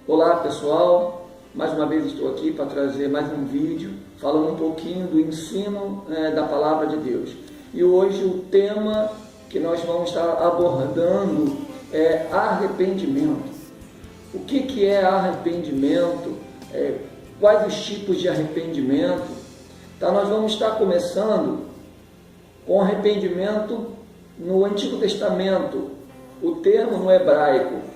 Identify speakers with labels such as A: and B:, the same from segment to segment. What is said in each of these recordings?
A: Olá pessoal, mais uma vez estou aqui para trazer mais um vídeo falando um pouquinho do ensino da Palavra de Deus. E hoje o tema que nós vamos estar abordando é arrependimento. O que é arrependimento? Quais os tipos de arrependimento? Então nós vamos estar começando com arrependimento no Antigo Testamento. O termo no hebraico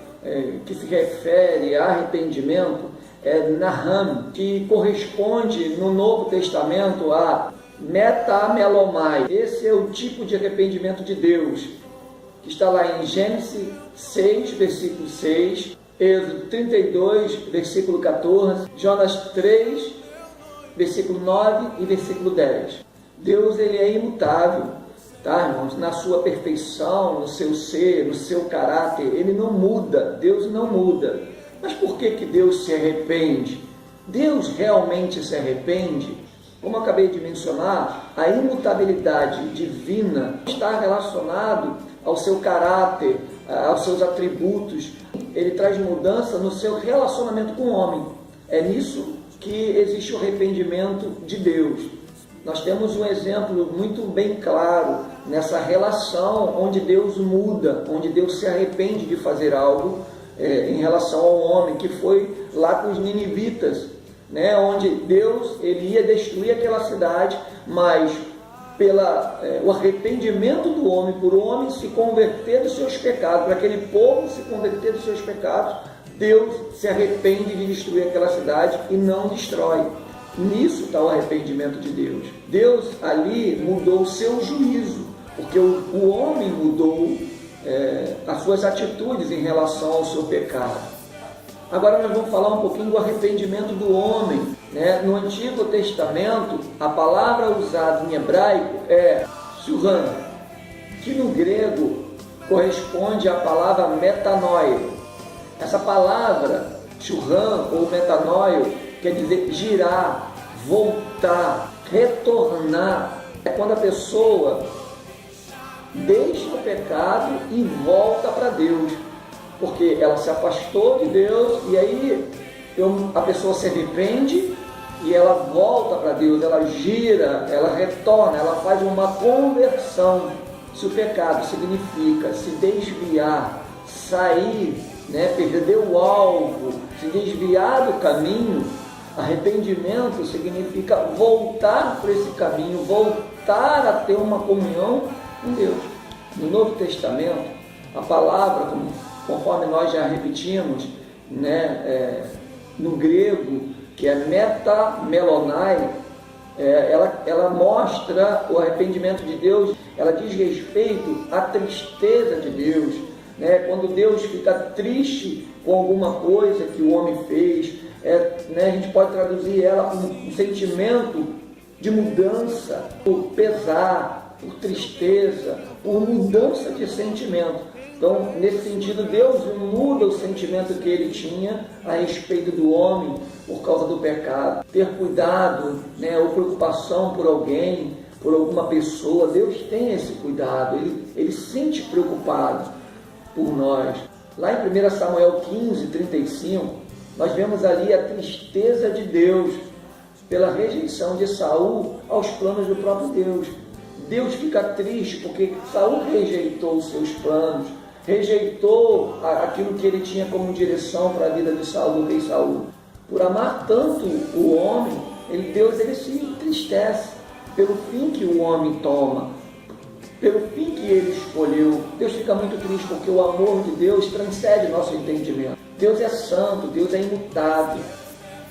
A: que se refere a arrependimento é Naham, que corresponde no Novo Testamento a metamelomai. Esse é o tipo de arrependimento de Deus, que está lá em Gênesis 6, versículo 6, Êxodo 32, versículo 14, Jonas 3, versículo 9 e versículo 10. Deus ele é imutável. Tá, irmãos? Na sua perfeição, no seu ser, no seu caráter, ele não muda, Deus não muda. Mas por que Deus se arrepende? Deus realmente se arrepende? Como eu acabei de mencionar, a imutabilidade divina está relacionado ao seu caráter, aos seus atributos. Ele traz mudança no seu relacionamento com o homem. É nisso que existe o arrependimento de Deus. Nós temos um exemplo muito bem claro nessa relação onde Deus muda, onde Deus se arrepende de fazer algo em relação ao homem, que foi lá com os ninivitas, né, onde Deus ele ia destruir aquela cidade, mas o arrependimento do homem, por o homem se converter dos seus pecados, para aquele povo se converter dos seus pecados, Deus se arrepende de destruir aquela cidade e não destrói. Nisso está o arrependimento de Deus. Deus ali mudou o seu juízo, porque o homem mudou as suas atitudes em relação ao seu pecado. Agora nós vamos falar um pouquinho do arrependimento do homem. Né? No Antigo Testamento, a palavra usada em hebraico é shuran, que no grego corresponde à palavra metanoio. Essa palavra shuran ou metanoio quer dizer girar, voltar, retornar. É quando a pessoa deixa o pecado e volta para Deus, porque ela se afastou de Deus e aí a pessoa se arrepende e ela volta para Deus, ela gira, ela retorna, ela faz uma conversão. Se o pecado significa se desviar, sair, perder o alvo, se desviar do caminho, arrependimento significa voltar para esse caminho, voltar a ter uma comunhão com Deus. No Novo Testamento, a palavra, conforme nós já repetimos, no grego, que é metamelonai, ela mostra o arrependimento de Deus, ela diz respeito à tristeza de Deus. Quando Deus fica triste com alguma coisa que o homem fez, a gente pode traduzir ela como um sentimento de mudança, por pesar, por tristeza, por mudança de sentimento. Então, nesse sentido, Deus muda o sentimento que ele tinha a respeito do homem por causa do pecado. Ter cuidado, ou preocupação por alguém, por alguma pessoa, Deus tem esse cuidado, ele se sente preocupado por nós. Lá em 1 Samuel 15, 35, nós vemos ali a tristeza de Deus pela rejeição de Saul aos planos do próprio Deus. Deus fica triste porque Saul rejeitou os seus planos, rejeitou aquilo que ele tinha como direção para a vida de Saul, do rei Saul. Por amar tanto o homem, Deus se entristece pelo fim que o homem toma, pelo fim que ele escolheu. Deus fica muito triste porque o amor de Deus transcende nosso entendimento. Deus é santo, Deus é imutável,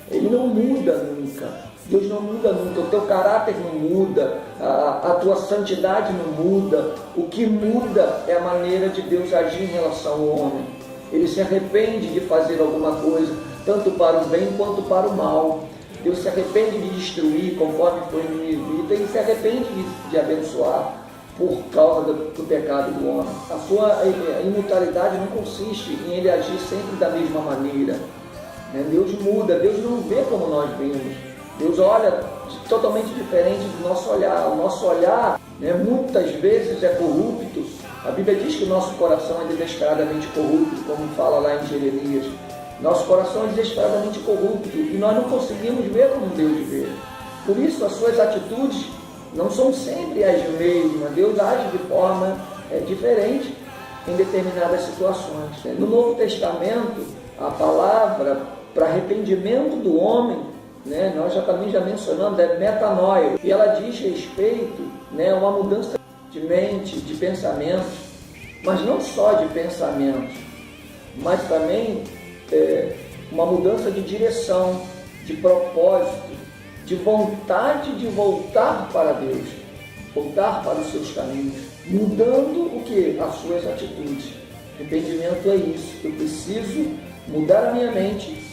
A: ele não muda nunca. Deus não muda nunca, o teu caráter não muda, a tua santidade não muda. O que muda é a maneira de Deus agir em relação ao homem. Ele se arrepende de fazer alguma coisa, tanto para o bem quanto para o mal. Deus se arrepende de destruir, conforme foi no Ninive, e se arrepende de abençoar por causa do pecado do homem. A sua imutabilidade não consiste em ele agir sempre da mesma maneira. Deus muda, Deus não vê como nós vemos. Deus olha totalmente diferente do nosso olhar. O nosso olhar, muitas vezes é corrupto. A Bíblia diz que o nosso coração é desesperadamente corrupto, como fala lá em Jeremias. Nosso coração é desesperadamente corrupto e nós não conseguimos ver como Deus vê. Por isso, as suas atitudes não são sempre as mesmas. Deus age de forma diferente em determinadas situações. No Novo Testamento, a palavra para arrependimento do homem, nós também já mencionamos, é metanoia. E ela diz respeito a uma mudança de mente, de pensamentos, mas não só de pensamentos, mas também uma mudança de direção, de propósito, de vontade de voltar para Deus, voltar para os seus caminhos, mudando o que? As suas atitudes. Arrependimento é isso. Eu preciso mudar a minha mente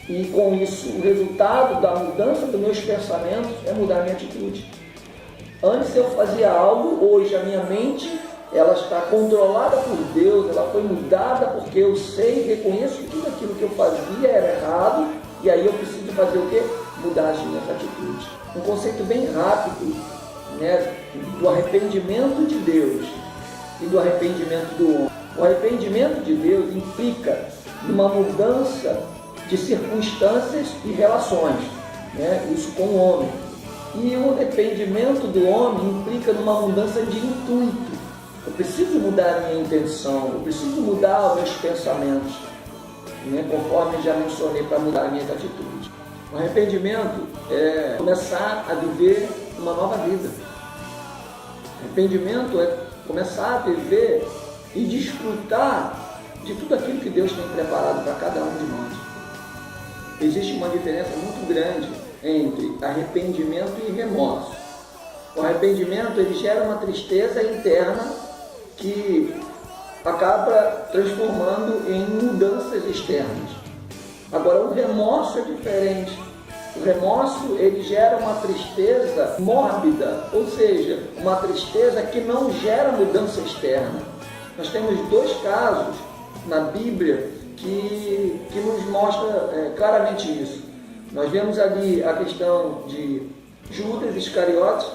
A: e com isso o resultado da mudança dos meus pensamentos é mudar a minha atitude. Antes eu fazia algo, hoje a minha mente ela está controlada por Deus, ela foi mudada porque eu sei, reconheço que tudo aquilo que eu fazia era errado e aí eu preciso fazer o quê? Mudar as minhas atitudes. Um conceito bem rápido, do arrependimento de Deus e do arrependimento do homem. O arrependimento de Deus implica uma mudança de circunstâncias e relações, isso com o homem. E o arrependimento do homem implica numa mudança de intuito. Eu preciso mudar a minha intenção, eu preciso mudar os meus pensamentos, conforme já mencionei, para mudar as minhas atitudes. O arrependimento é começar a viver uma nova vida. Arrependimento é começar a viver e desfrutar de tudo aquilo que Deus tem preparado para cada um de nós. Existe uma diferença muito grande entre arrependimento e remorso. O arrependimento ele gera uma tristeza interna que acaba transformando em mudanças externas. Agora, o remorso é diferente. O remorso ele gera uma tristeza mórbida, ou seja, uma tristeza que não gera mudança externa. Nós temos dois casos na Bíblia que nos mostra claramente isso. Nós vemos ali a questão de Judas Iscariotes,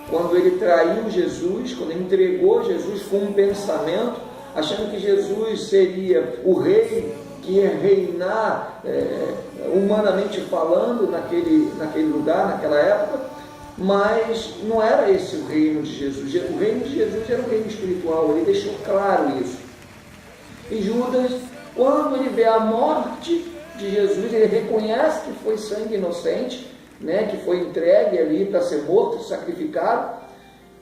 A: quando ele traiu Jesus, quando ele entregou Jesus com um pensamento, achando que Jesus seria o rei que ia reinar humanamente falando naquele lugar, naquela época, mas não era esse o reino de Jesus. O reino de Jesus era um reino espiritual, ele deixou claro isso. E Judas, quando ele vê a morte de Jesus, ele reconhece que foi sangue inocente, que foi entregue ali para ser morto, sacrificado,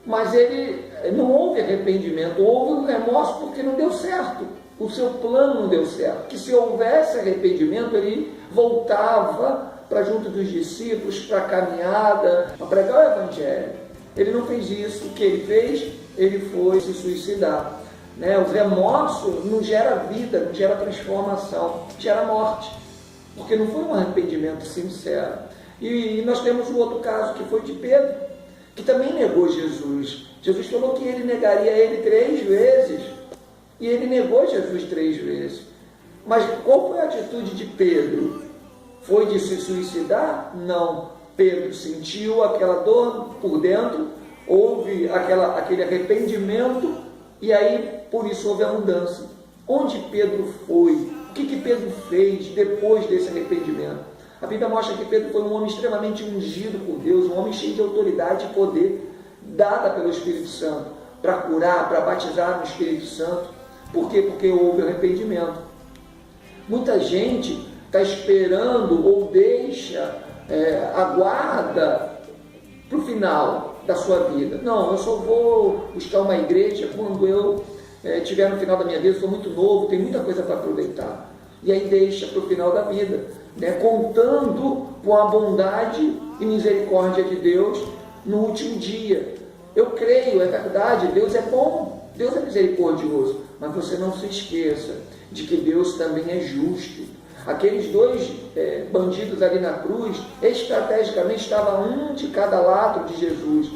A: mas ele não houve arrependimento, houve um remorso porque não deu certo, o seu plano não deu certo. Que se houvesse arrependimento, ele voltava para junto dos discípulos, para a caminhada, para pregar o Evangelho. Ele não fez isso. O que ele fez? Ele foi se suicidar. O remorso não gera vida, não gera transformação, gera morte, porque não foi um arrependimento sincero. E nós temos um outro caso que foi de Pedro, que também negou Jesus. Jesus falou que ele negaria ele 3 vezes, e ele negou Jesus 3 vezes. Mas qual foi a atitude de Pedro? Foi de se suicidar? Não. Pedro sentiu aquela dor por dentro, houve aquele arrependimento, e aí por isso houve a mudança. Onde Pedro foi? O que Pedro fez depois desse arrependimento? A Bíblia mostra que Pedro foi um homem extremamente ungido por Deus, um homem cheio de autoridade e poder, dada pelo Espírito Santo, para curar, para batizar no Espírito Santo. Por quê? Porque houve arrependimento. Muita gente está esperando ou aguarda para o final da sua vida. Não, eu só vou buscar uma igreja quando eu estiver no final da minha vida, eu sou muito novo, tenho muita coisa para aproveitar. E aí deixa para o final da vida, contando com a bondade e misericórdia de Deus no último dia. Eu creio, é verdade, Deus é bom, Deus é misericordioso, mas você não se esqueça de que Deus também é justo. Aqueles 2 bandidos ali na cruz, estrategicamente estava um de cada lado de Jesus,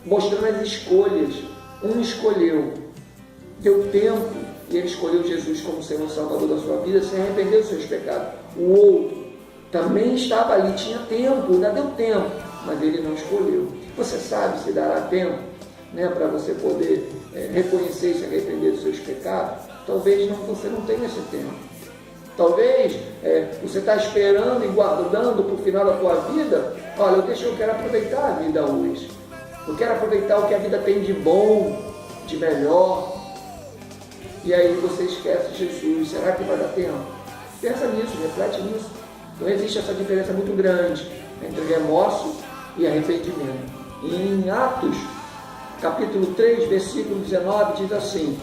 A: mostrando as escolhas. Um escolheu, deu tempo, e ele escolheu Jesus como Senhor e Salvador da sua vida, se arrependeu dos seus pecados. O outro também estava ali, tinha tempo, ainda deu tempo, mas ele não escolheu. Você sabe se dará tempo para você poder reconhecer e se arrepender dos seus pecados? Talvez você não tenha esse tempo. Talvez você está esperando e guardando para o final da tua vida. Olha, eu quero aproveitar a vida hoje. Eu quero aproveitar o que a vida tem de bom, de melhor. E aí você esquece Jesus. Será que vai dar tempo? Pensa nisso, reflete nisso. Então existe essa diferença muito grande entre remorso e arrependimento. E em Atos, capítulo 3, versículo 19, diz assim: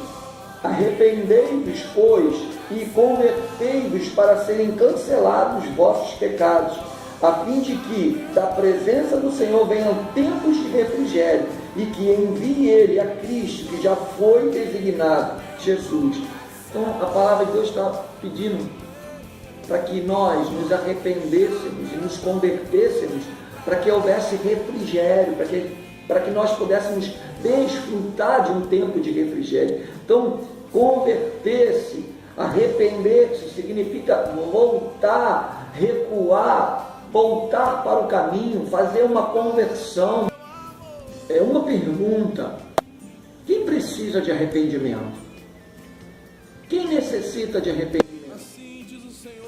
A: arrependei-vos, pois, e convertei-vos para serem cancelados os vossos pecados, a fim de que da presença do Senhor venham tempos de refrigério, e que envie Ele a Cristo, que já foi designado, Jesus. Então a palavra de Deus está pedindo para que nós nos arrependêssemos e nos convertêssemos, para que houvesse refrigério, para que nós pudéssemos desfrutar de um tempo de refrigério. Então, converter-se, arrepender-se, significa voltar, recuar, voltar para o caminho, fazer uma conversão. É uma pergunta: quem precisa de arrependimento? Quem necessita de arrependimento?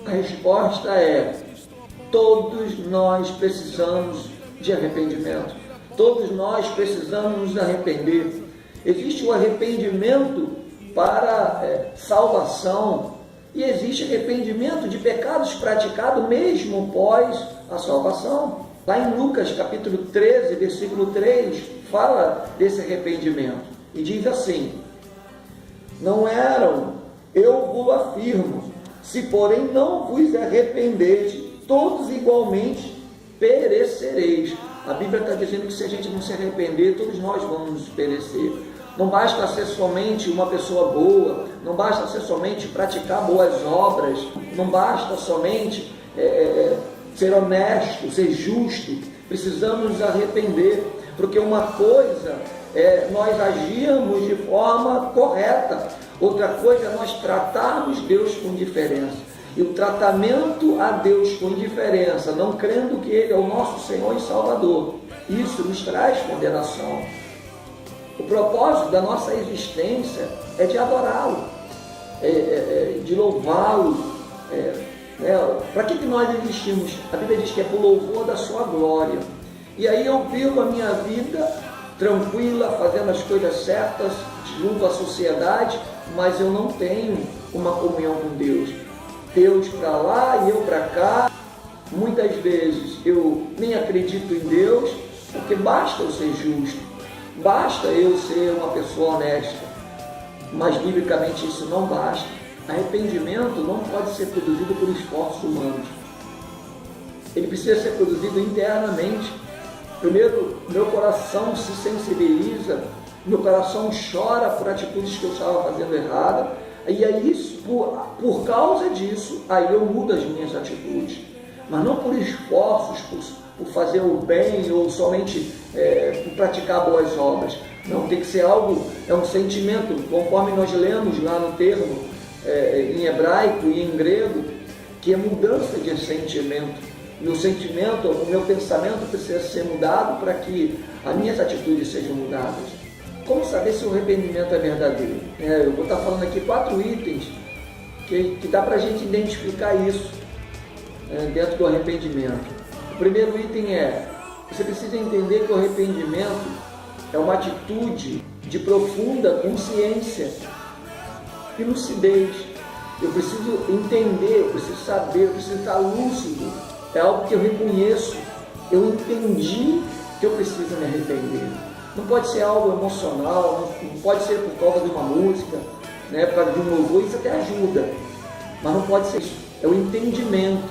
A: A resposta é: todos nós precisamos de arrependimento. Todos nós precisamos nos arrepender. Existe o arrependimento para salvação e existe arrependimento de pecados praticados mesmo após a salvação. Lá em Lucas capítulo 13, versículo 3, fala desse arrependimento e diz assim: não eram, eu vos afirmo, se porém não vos arrependerdes, todos igualmente perecereis. A Bíblia está dizendo que se a gente não se arrepender, todos nós vamos perecer. Não basta ser somente uma pessoa boa, não basta ser somente praticar boas obras, não basta somente ser honesto, ser justo. Precisamos nos arrepender, porque uma coisa é nós agirmos de forma correta, outra coisa é nós tratarmos Deus com diferença. E o tratamento a Deus com indiferença, não crendo que Ele é o nosso Senhor e Salvador, isso nos traz condenação. O propósito da nossa existência é de adorá-lo, de louvá-lo. Para que nós existimos? A Bíblia diz que é por louvor da sua glória. E aí eu vivo a minha vida tranquila, fazendo as coisas certas, junto à sociedade, mas eu não tenho uma comunhão com Deus. Deus para lá e eu para cá. Muitas vezes eu nem acredito em Deus, porque basta eu ser justo, basta eu ser uma pessoa honesta, mas biblicamente isso não basta. Arrependimento não pode ser produzido por esforços humanos, ele precisa ser produzido internamente. Primeiro, meu coração se sensibiliza, meu coração chora por atitudes que eu estava fazendo errada. E é isso, por causa disso, aí eu mudo as minhas atitudes, mas não por esforços, por fazer o bem ou somente por praticar boas obras. Não, tem que ser algo, é um sentimento, conforme nós lemos lá no termo em hebraico e em grego, que é mudança de sentimento. Meu sentimento, o meu pensamento precisa ser mudado para que as minhas atitudes sejam mudadas. Como saber se o arrependimento é verdadeiro? Eu vou estar falando aqui 4 itens que dá para a gente identificar isso dentro do arrependimento. O primeiro item você precisa entender que o arrependimento é uma atitude de profunda consciência e lucidez. Eu preciso entender, eu preciso saber, eu preciso estar lúcido. É algo que eu reconheço, eu entendi que eu preciso me arrepender. Não pode ser algo emocional, não pode ser por causa de uma música, por causa de um louvor, isso até ajuda, mas não pode ser isso. É o entendimento,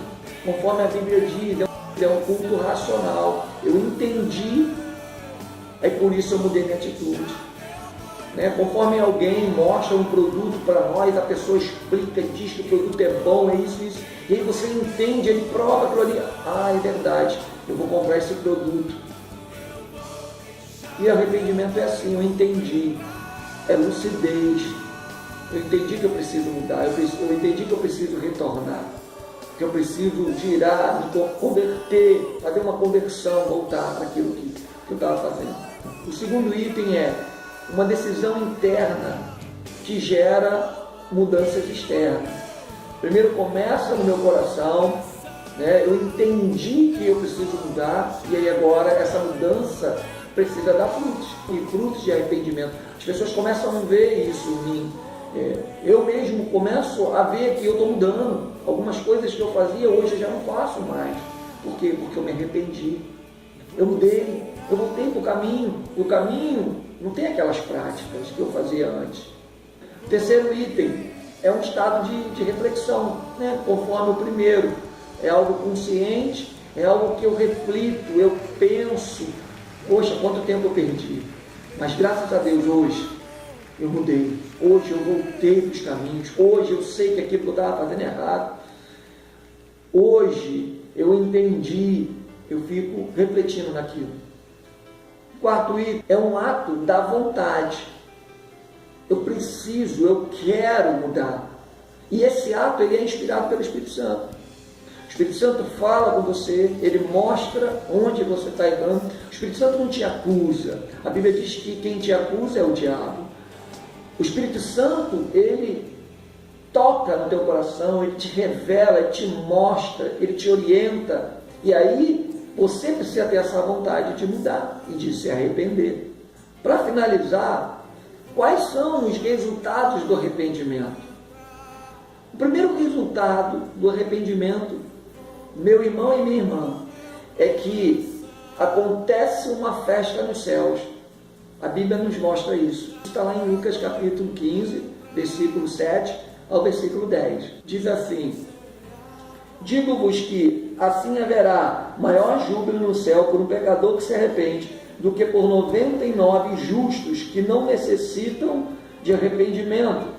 A: conforme a Bíblia diz, é um culto racional. Eu entendi, é por isso eu mudei minha atitude. Conforme alguém mostra um produto para nós, a pessoa explica e diz que o produto é bom, é isso, isso, e aí você entende, ele prova aquilo ali, é verdade, eu vou comprar esse produto. E arrependimento é assim, eu entendi, é lucidez, eu entendi que eu preciso mudar, eu entendi que eu preciso retornar, que eu preciso girar, me converter, fazer uma conversão, voltar para aquilo que eu estava fazendo. O segundo item é uma decisão interna que gera mudanças externas. Primeiro começa no meu coração, né? Eu entendi que eu preciso mudar, e aí agora essa mudança precisa dar frutos, e frutos de arrependimento. As pessoas começam a ver isso em mim. Eu mesmo começo a ver que eu estou mudando. Algumas coisas que eu fazia hoje eu já não faço mais. Por quê? Porque eu me arrependi. Eu mudei, eu voltei para o caminho. E o caminho não tem aquelas práticas que eu fazia antes. O terceiro item é um estado de reflexão, né? Conforme o primeiro. É algo consciente, é algo que eu reflito, eu penso. Poxa, quanto tempo eu perdi. Mas graças a Deus hoje eu mudei. Hoje eu voltei para os caminhos. Hoje eu sei que aquilo que eu estava fazendo errado. Hoje eu entendi. Eu fico refletindo naquilo. Quarto item é um ato da vontade. Eu preciso, eu quero mudar. E esse ato ele é inspirado pelo Espírito Santo. O Espírito Santo fala com você, ele mostra onde você está errando. O Espírito Santo não te acusa. A Bíblia diz que quem te acusa é o diabo. O Espírito Santo, ele toca no teu coração, ele te revela, ele te mostra, ele te orienta. E aí você precisa ter essa vontade de mudar e de se arrepender. Para finalizar, quais são os resultados do arrependimento? O primeiro resultado do arrependimento, meu irmão e minha irmã, é que acontece uma festa nos céus. A Bíblia nos mostra isso. Está lá em Lucas capítulo 15, versículo 7 ao versículo 10. Diz assim: digo-vos que assim haverá maior júbilo no céu por um pecador que se arrepende, do que por 99 justos que não necessitam de arrependimento.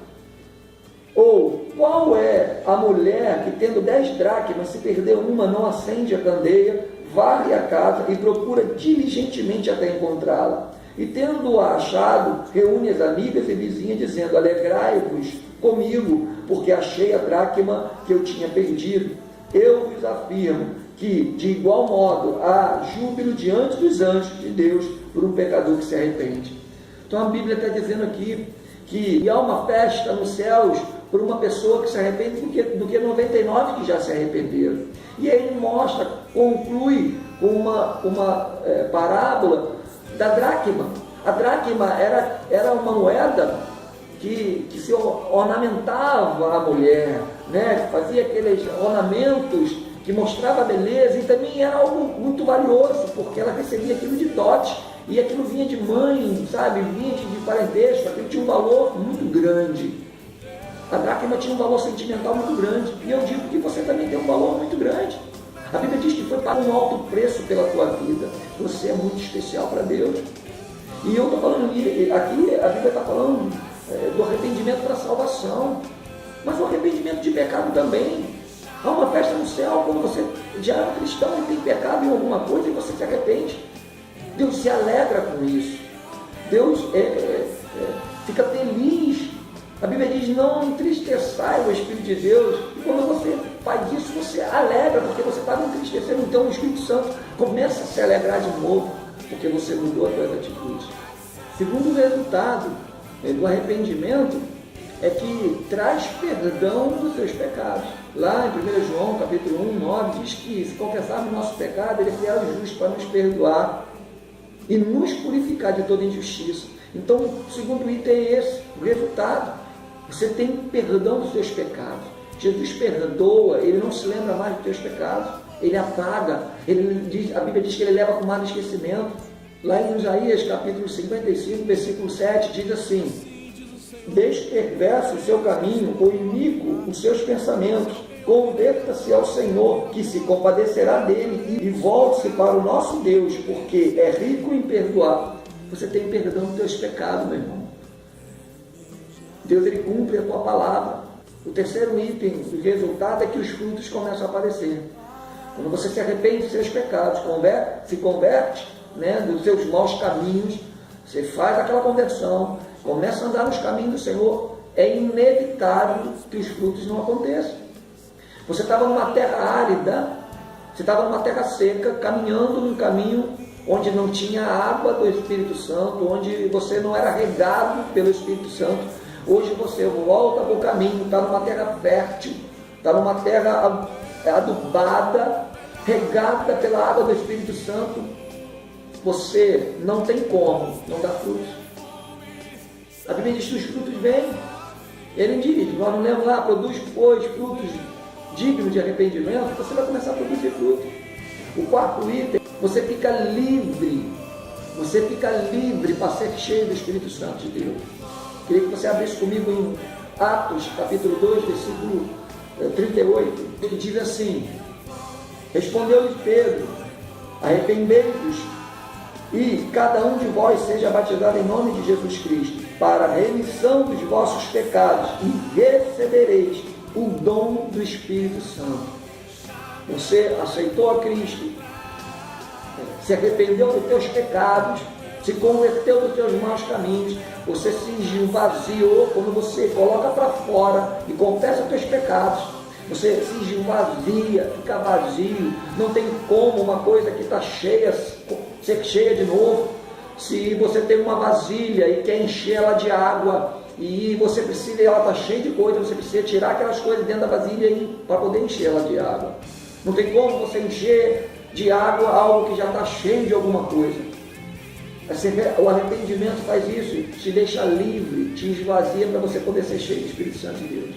A: Ou, qual é a mulher que, tendo 10 dracmas, se perder uma, não acende a candeia, varre a casa e procura diligentemente até encontrá-la? E, tendo-a achado, reúne as amigas e vizinhas, dizendo: alegrai-vos comigo, porque achei a dracma que eu tinha perdido. Eu vos afirmo que, de igual modo, há júbilo diante dos anjos de Deus por um pecador que se arrepende. Então a Bíblia está dizendo aqui que há uma festa nos céus por uma pessoa que se arrepende do que 99 que já se arrependeram. E aí ele mostra, conclui com uma parábola da dracma. A dracma era uma moeda que se ornamentava a mulher, né? Fazia aqueles ornamentos que mostrava a beleza, e também era algo muito valioso, porque ela recebia aquilo de dote, e aquilo vinha de mãe, sabe? Vinha de parentesco, aquilo tinha um valor muito grande. A dracma tinha um valor sentimental muito grande, e eu digo que você também tem um valor muito grande. A Bíblia diz que foi pago um alto preço pela tua vida. Você é muito especial para Deus. E eu estou falando aqui, a Bíblia está falando do arrependimento para a salvação, mas o arrependimento de pecado também. Há uma festa no céu quando você já é um cristão e tem pecado em alguma coisa e você se arrepende. Deus se alegra com isso. Deus fica feliz. A Bíblia diz: não entristeçai o Espírito de Deus. E quando você faz isso, você alegra, porque você estava entristecendo. Então o Espírito Santo começa a se alegrar de novo, porque você mudou a sua atitude. Segundo resultado do arrependimento é que traz perdão dos seus pecados. Lá em 1 João capítulo 1, 9, diz que se confessarmos nosso pecado, ele é fiel e justo para nos perdoar e nos purificar de toda injustiça. Então, o segundo item é esse, o resultado. Você tem perdão dos seus pecados. Jesus perdoa, ele não se lembra mais dos teus pecados, ele apaga, a Bíblia diz que ele leva com mal esquecimento. Lá em Isaías capítulo 55, versículo 7, diz assim: deixe perverso o seu caminho, ou iníquo os seus pensamentos, converta-se ao Senhor, que se compadecerá dele, e volte-se para o nosso Deus, porque é rico em perdoar. Você tem perdão dos teus pecados, meu irmão. Deus, ele cumpre a tua palavra. O terceiro item do resultado é que os frutos começam a aparecer. Quando você se arrepende dos seus pecados, se converte, né, dos seus maus caminhos, você faz aquela conversão, começa a andar nos caminhos do Senhor, é inevitável que os frutos não aconteçam. Você estava numa terra árida, você estava numa terra seca, caminhando num caminho onde não tinha água do Espírito Santo, onde você não era regado pelo Espírito Santo. Hoje você volta para o caminho, está numa terra fértil, está numa terra adubada, regada pela água do Espírito Santo, você não tem como não dar frutos. A Bíblia diz que os frutos vêm. Ele diz, nós não lemos lá, produz, pois, frutos dignos de arrependimento, você vai começar a produzir frutos. O quarto item, você fica livre para ser cheio do Espírito Santo de Deus. Queria que você abrisse comigo em Atos, capítulo 2, versículo 38, ele diz assim: respondeu-lhe Pedro, arrependei-vos e cada um de vós seja batizado em nome de Jesus Cristo, para a remissão dos vossos pecados, e recebereis o dom do Espírito Santo. Você aceitou a Cristo, se arrependeu dos teus pecados, se converteu dos teus maus caminhos, você se esvaziou. Quando você coloca para fora e confessa os teus pecados, você se esvazia, fica vazio. Não tem como uma coisa que está cheia ser cheia de novo. Se você tem uma vasilha e quer encher ela de água, e você precisa, ela está cheia de coisas, você precisa tirar aquelas coisas dentro da vasilha para poder encher ela de água. Não tem como você encher de água algo que já está cheio de alguma coisa. O arrependimento faz isso, te deixa livre, te esvazia para você poder ser cheio do Espírito Santo de Deus.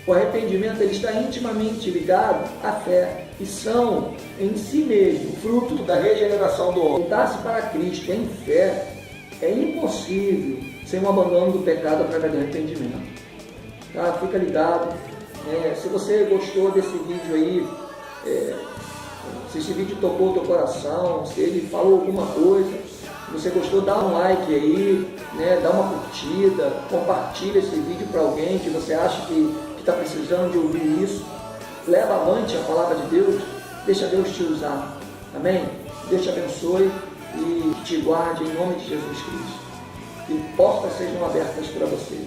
A: O arrependimento ele está intimamente ligado à fé, e são em si mesmo fruto da regeneração do homem. Voltar-se para Cristo em fé é impossível sem um abandono do pecado através do arrependimento. Tá? Fica ligado. Se você gostou desse vídeo aí, se esse vídeo tocou o teu coração, se ele falou alguma coisa, se você gostou, dá um like aí, dá uma curtida, compartilha esse vídeo para alguém que você acha que está precisando de ouvir isso. Leva avante a palavra de Deus, deixa Deus te usar. Amém? Deus te abençoe e te guarde em nome de Jesus Cristo. Que portas sejam abertas para você.